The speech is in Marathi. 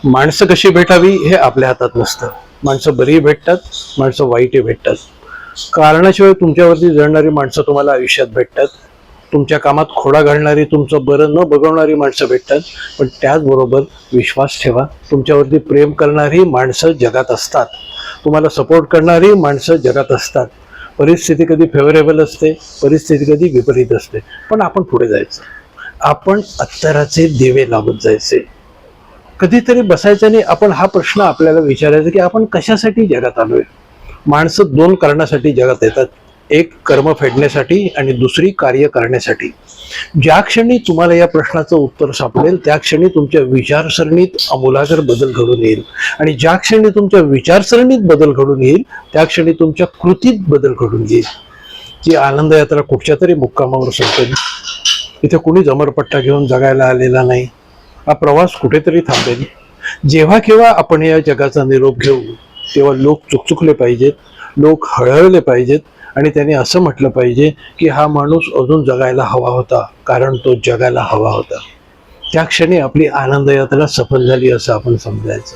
माणसं कशी भेटावी हे आपल्या हातात नसतं. माणसं बरीही भेटतात, माणसं वाईटही भेटतात. कारणाशिवाय तुमच्यावरती जळणारी माणसं तुम्हाला आयुष्यात भेटतात. तुमच्या कामात खोडा घालणारी, तुमचं बरं न बघवणारी माणसं भेटतात. पण त्याचबरोबर विश्वास ठेवा, तुमच्यावरती प्रेम करणारी माणसं जगात असतात. तुम्हाला सपोर्ट करणारी माणसं जगात असतात. परिस्थिती कधी फेवरेबल असते, परिस्थिती कधी विपरीत असते, पण आपण पुढे जायचं. आपण अत्तराचे दिवे लावत जायचे. कधीतरी बसायचं आणि आपण हा प्रश्न आपल्याला विचारायचा की आपण कशासाठी जगात आलोय. माणसं दोन कारणासाठी जगात येतात. एक कर्म फेडण्यासाठी आणि दुसरी कार्य करण्यासाठी. ज्या क्षणी तुम्हाला या प्रश्नाचं उत्तर सापडेल त्या क्षणी तुमच्या विचारसरणीत आमूलाग्र बदल घडून येईल. आणि ज्या क्षणी तुमच्या विचारसरणीत बदल घडून येईल त्या क्षणी तुमच्या कृतीत बदल घडून येईल. ही आनंद यात्रा कुठच्या तरी मुक्कामावर संपेल. इथे कुणी जमरपट्टा घेऊन जगायला आलेला नाही. हा प्रवास कुठेतरी थांबेल. जेव्हा केव्हा आपण या जगाचा निरोप घेऊ तेव्हा लोक चुकचुकले पाहिजेत, लोक हळहळले पाहिजेत आणि त्यांनी असं म्हटलं पाहिजे की हा माणूस अजून जगायला हवा होता, कारण तो जगायला हवा होता. त्या क्षणी आपली आनंद यात्रा सफल झाली असं आपण समजायचं.